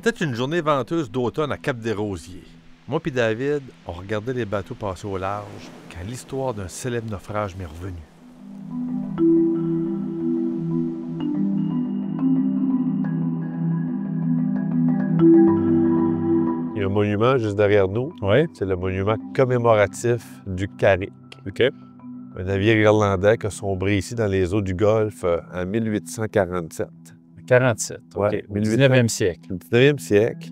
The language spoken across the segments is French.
C'était une journée venteuse d'automne à Cap-des-Rosiers. Moi et David, on regardait les bateaux passer au large quand l'histoire d'un célèbre naufrage m'est revenue. Il y a un monument juste derrière nous. Oui. C'est le monument commémoratif du Carrick. OK. Un navire irlandais qui a sombré ici dans les eaux du Golfe en 1847. 47. OK. Ouais, Au 19e siècle. Le 19e siècle.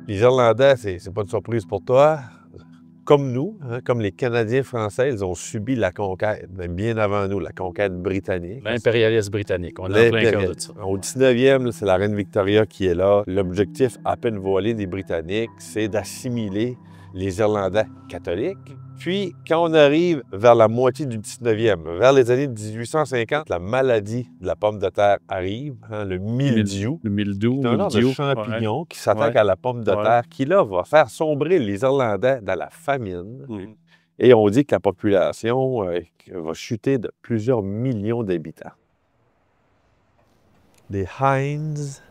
Les Irlandais, c'est pas une surprise pour toi. Comme nous, comme les Canadiens français, ils ont subi la conquête, bien avant nous, la conquête britannique. L'impérialisme britannique. On est en plein cœur de ça. Au 19e, c'est la reine Victoria qui est là. L'objectif à peine voilé des Britanniques, c'est d'assimiler les Irlandais catholiques. Puis, quand on arrive vers la moitié du 19e, vers les années 1850, la maladie de la pomme de terre arrive, le mildiou. Le mildiou. C'est un genre de champignon qui s'attaque à la pomme de terre, qui, là, va faire sombrer les Irlandais dans la famine. Et on dit que la population va chuter de plusieurs millions d'habitants. Des Heinz.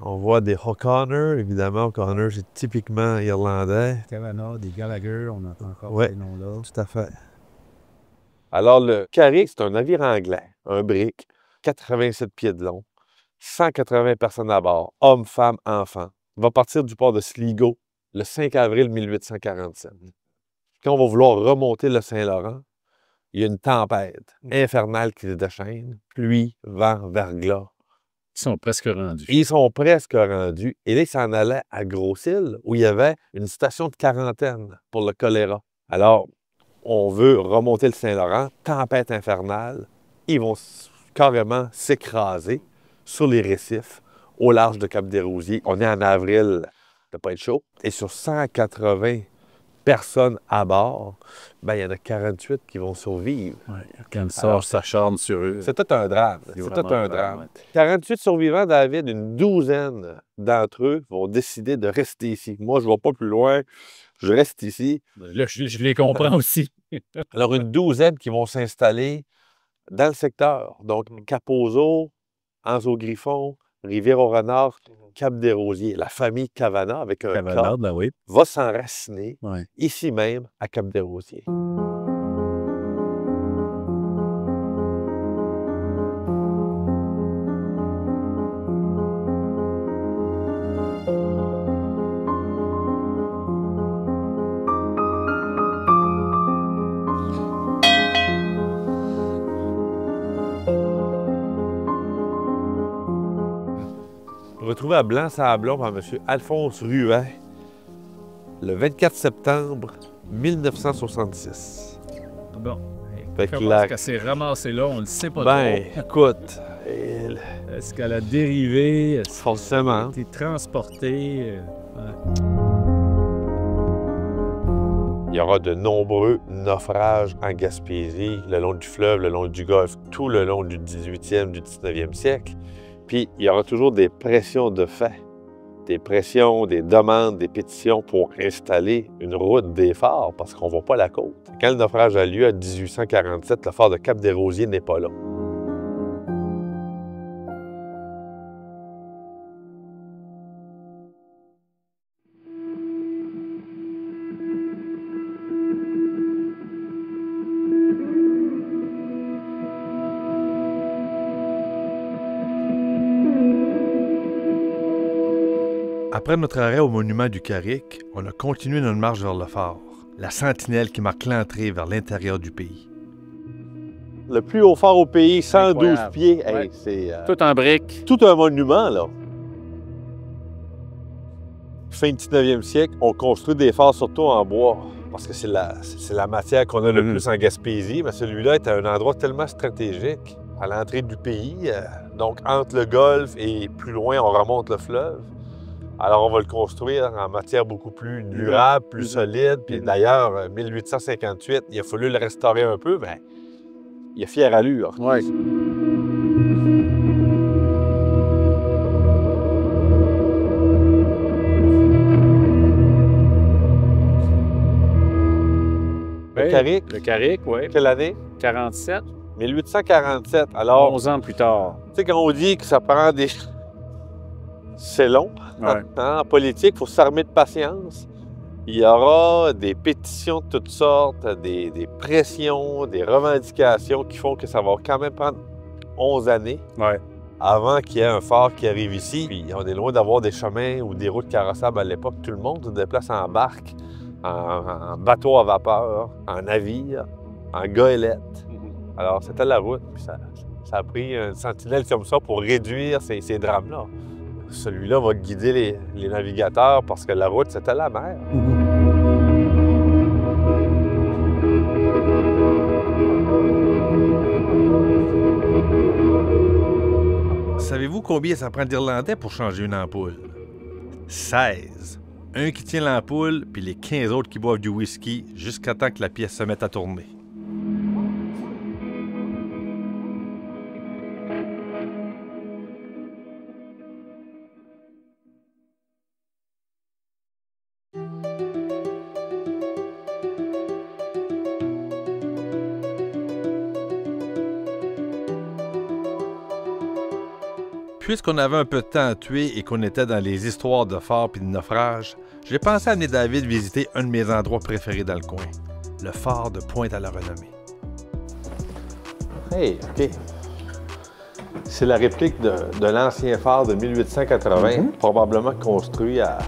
On voit des O'Connor, évidemment. O'Connor, c'est typiquement irlandais. Kavanagh, des Gallagher, on entend encore ces noms-là. Tout à fait. Alors, le Carrick, c'est un navire anglais, un brick, 87 pieds de long, 180 personnes à bord, hommes, femmes, enfants. Il va partir du port de Sligo le 5 avril 1847. Quand on va vouloir remonter le Saint-Laurent, il y a une tempête infernale qui se déchaîne, pluie, vent, verglas. Ils sont presque rendus. Ils sont presque rendus. Et là, ils s'en allaient à Gros-Île, où il y avait une station de quarantaine pour le choléra. Alors, on veut remonter le Saint-Laurent, tempête infernale. Ils vont carrément s'écraser sur les récifs au large de Cap-des-Rosiers. On est en avril, ça ne pas être chaud. Et sur 180 personnes à bord, il y en a 48 qui vont survivre. Ouais, quand le sort s'acharne sur eux. C'est tout un drame. C'est tout un drame. Ouais. 48 survivants, David, une douzaine d'entre eux vont décider de rester ici. Moi, je ne vais pas plus loin. Je reste ici. Là, je les comprends aussi. Alors, une douzaine qui vont s'installer dans le secteur. Donc, Cap-aux-Eaux, Anse-au-Griffon, Rivière-au-Renard, Cap-des-Rosiers. La famille Kavanagh, avec un Kavanagh, K, oui. va s'enraciner Ouais. ici même, à Cap-des-Rosiers. Retrouvé à Blanc-Sablon par M. Alphonse Ruet le 24 septembre 1966. Bon. Fait que Comment est-ce qu'elle s'est ramassée là? On ne le sait pas trop. Écoute, Est-ce qu'elle a dérivé? Est-ce forcément. qu'elle a été transportée? Il y aura de nombreux naufrages en Gaspésie, le long du fleuve, le long du Golfe, tout le long du 18e, du 19e siècle. Puis, il y aura toujours des pressions de fait, des pressions, des demandes, des pétitions pour installer une route des phares parce qu'on ne voit pas la côte. Quand le naufrage a lieu en 1847, le phare de Cap-des-Rosiers n'est pas là. Après notre arrêt au monument du Carrick, on a continué notre marche vers le phare, la sentinelle qui marque l'entrée vers l'intérieur du pays. Le plus haut phare au pays, 112 Incroyable. pieds. Ouais. Hey, c'est Tout en briques. tout un monument, là. Fin 19e siècle, on construit des phares surtout en bois, parce que c'est la matière qu'on a le plus en Gaspésie, mais celui-là est à un endroit tellement stratégique, à l'entrée du pays, donc entre le Golfe et plus loin, on remonte le fleuve. Alors, on va le construire en matière beaucoup plus durable, plus solide. Puis d'ailleurs, 1858, il a fallu le restaurer un peu, mais il a fière allure. Oui. Le Carrick. Le Carrick, oui. Quelle année? 47. 1847. Alors, 11 ans plus tard. tu sais, quand on dit que ça prend des... C'est long. Ouais. En politique, il faut s'armer de patience. Il y aura des pétitions de toutes sortes, des pressions, des revendications qui font que ça va quand même prendre 11 années Ouais. avant qu'il y ait un phare qui arrive ici. Puis on est loin d'avoir des chemins ou des routes carrossables à l'époque. Tout le monde se déplace en barque, en bateau à vapeur, en navire, en goélette. Alors, c'était la route. Puis ça a pris une sentinelle comme ça pour réduire ces drames-là. Celui-là va guider les navigateurs parce que la route, c'était la mer. Savez-vous combien ça prend d'Irlandais pour changer une ampoule? 16. Un qui tient l'ampoule, puis les 15 autres qui boivent du whisky jusqu'à temps que la pièce se mette à tourner. Puisqu'on avait un peu de temps à tuer et qu'on était dans les histoires de phares et de naufrages, j'ai pensé amener David visiter un de mes endroits préférés dans le coin, le phare de Pointe-à-la-Renommée. Hey, OK. C'est la réplique de l'ancien phare de 1880, probablement construit à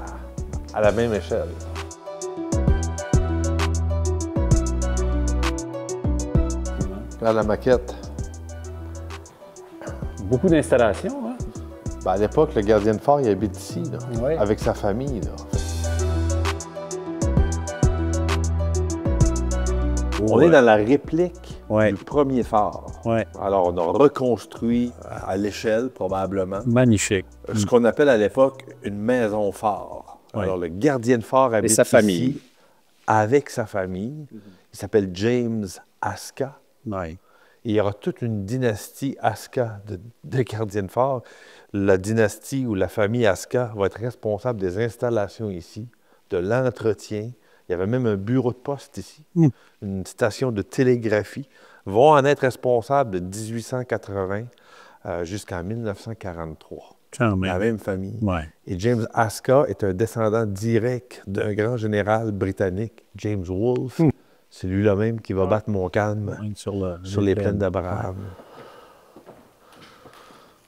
la même échelle. Regarde la maquette. Beaucoup d'installations, hein? Ben, à l'époque, le gardien de phare, il habite ici, là, Oui. avec sa famille. Là. On est dans la réplique Ouais. du premier phare. Ouais. Alors, on a reconstruit à l'échelle, probablement, Magnifique. ce qu'on appelle à l'époque une maison phare. Ouais. Alors, le gardien de phare habite sa famille. ici avec sa famille. Il s'appelle James Aska. Ouais. Et il y aura toute une dynastie Aska de gardiens de phare. La dynastie ou la famille Aska va être responsable des installations ici, de l'entretien. Il y avait même un bureau de poste ici, une station de télégraphie. Vont en être responsables de 1880 jusqu'en 1943. Quand même. La même famille. Ouais. Et James Aska est un descendant direct d'un grand général britannique, James Wolfe. C'est lui-là même qui va battre Montcalm sur les plaines d'Abraham.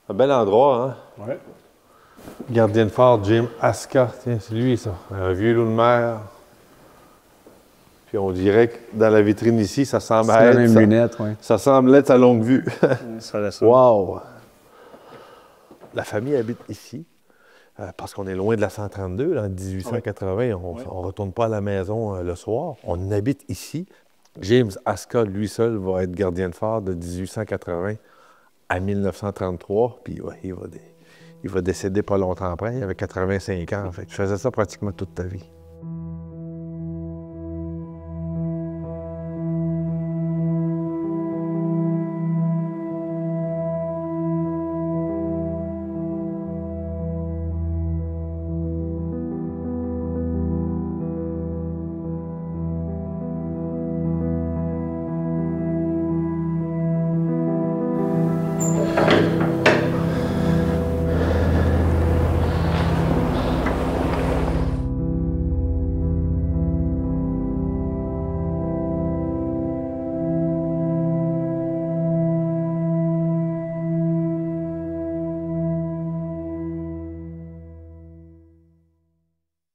Un bel endroit, hein? Ouais. Gardien de phare, James Aska. Tiens, c'est lui, ça. Un vieux loup de mer. Puis on dirait que dans la vitrine ici, ça semble C'est la être... même lunette, oui. Ça semble être à longue vue. Ça. Wow! La famille habite ici. Parce qu'on est loin de la 132, là, en 1880, on ne retourne pas à la maison le soir. On habite ici. James Aska, lui seul, va être gardien de phare de 1880 à 1933. Puis ouais, il va décéder pas longtemps après. Il avait 85 ans. En fait. Je faisais ça pratiquement toute ta vie.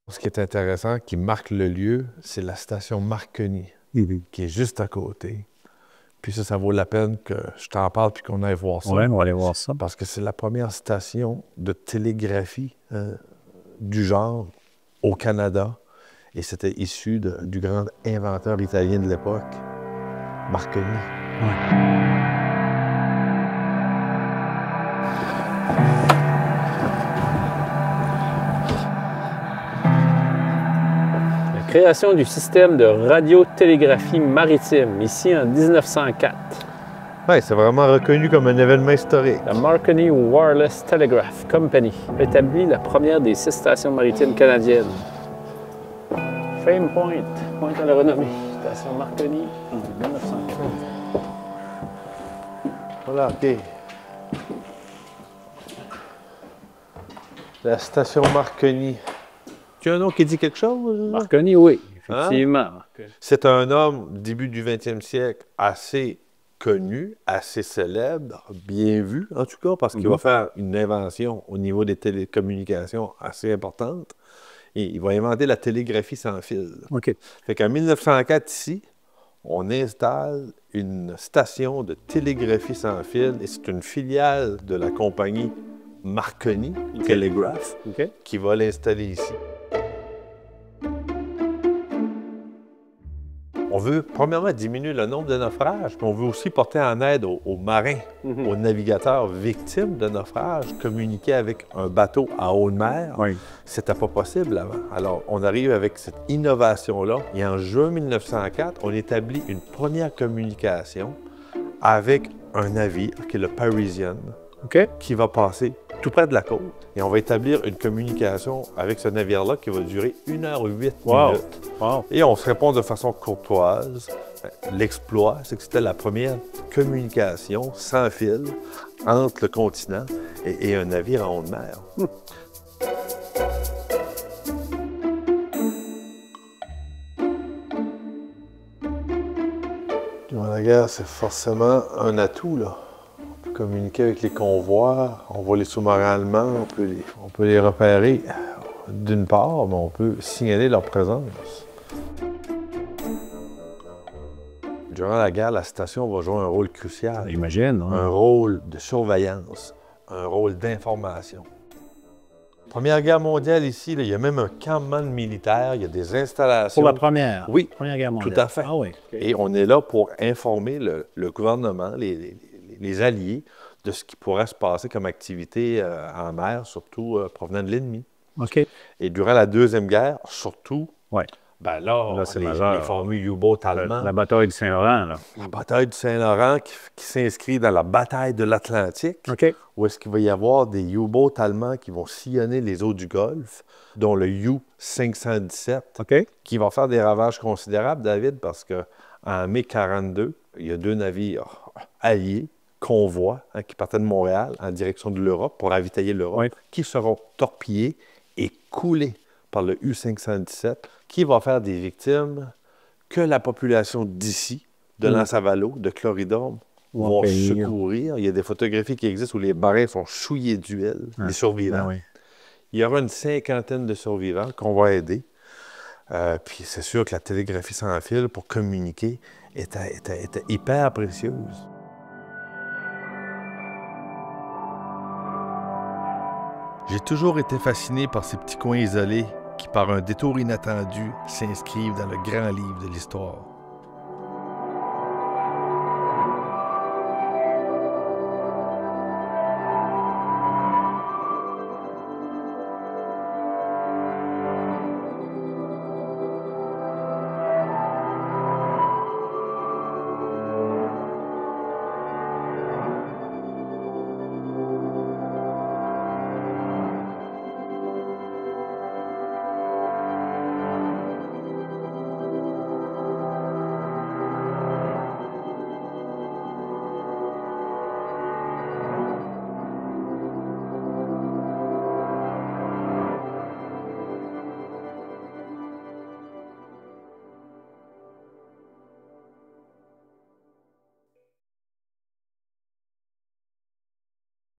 Ce qui est intéressant, qui marque le lieu, c'est la station Marconi, qui est juste à côté. Puis ça vaut la peine que je t'en parle puis qu'on aille voir ça. Oui, on va aller voir ça. Parce que c'est la première station de télégraphie du genre au Canada. Et c'était issu du grand inventeur italien de l'époque, Marconi. Ouais. Création du système de radiotélégraphie maritime, ici en 1904. Oui, c'est vraiment reconnu comme un événement historique. La Marconi Wireless Telegraph Company établit la première des 6 stations maritimes canadiennes. Fame Point, Pointe-à-la-Renommée, station Marconi en 1915. Voilà, OK. La station Marconi. Tu as un nom qui dit quelque chose? Marconi, oui, effectivement. C'est un homme, début du 20e siècle, assez connu, assez célèbre, bien vu en tout cas, parce qu'il va faire une invention au niveau des télécommunications assez importante. Et il va inventer la télégraphie sans fil. OK. Fait qu'en 1904, ici, on installe une station de télégraphie sans fil et c'est une filiale de la compagnie Marconi Telegraph qui va l'installer ici. On veut, premièrement, diminuer le nombre de naufrages, mais on veut aussi porter en aide aux marins, aux navigateurs victimes de naufrages, communiquer avec un bateau à haute mer. Oui. C'était pas possible avant. Alors, on arrive avec cette innovation-là. Et en juin 1904, on établit une première communication avec un navire qui est le Parisian, qui va passer tout près de la côte. Et on va établir une communication avec ce navire-là qui va durer 1h08 minutes. Wow. Et on se répond de façon courtoise. L'exploit, c'est que c'était la première communication sans fil entre le continent et un navire en haute mer. Durant la guerre, c'est forcément un atout, là. On peut communiquer avec les convois, on voit les sous-marins allemands, on peut les repérer d'une part, mais on peut signaler leur présence. Durant la guerre, la station va jouer un rôle crucial. J'imagine. Hein? Un rôle de surveillance, un rôle d'information. Première guerre mondiale, ici, là, il y a même un campement militaire, il y a des installations. Pour la première? Oui, Première guerre mondiale. tout à fait. Ah oui. Et on est là pour informer le gouvernement, les alliés, de ce qui pourrait se passer comme activité en mer, surtout provenant de l'ennemi. OK. Et durant la Deuxième Guerre, surtout, ben là c'est les majeur. fameux U-boats allemands. La bataille du Saint-Laurent, là. La bataille du Saint-Laurent qui s'inscrit dans la bataille de l'Atlantique, OK. où est-ce qu'il va y avoir des U-boats allemands qui vont sillonner les eaux du Golfe, dont le U-517, qui va faire des ravages considérables, David, parce qu'en mai 1942, il y a 2 navires alliés, convois, qui partaient de Montréal en direction de l'Europe pour ravitailler l'Europe, qui seront torpillés et coulés par le U-517, qui va faire des victimes que la population d'ici, de Lançavalo, de Cloridome, vont secourir. Il y a des photographies qui existent où les marins sont souillés d'huile, les survivants. Il y aura une 50aine de survivants qu'on va aider. Puis c'est sûr que la télégraphie sans fil pour communiquer était hyper précieuse. J'ai toujours été fasciné par ces petits coins isolés qui, par un détour inattendu, s'inscrivent dans le grand livre de l'histoire.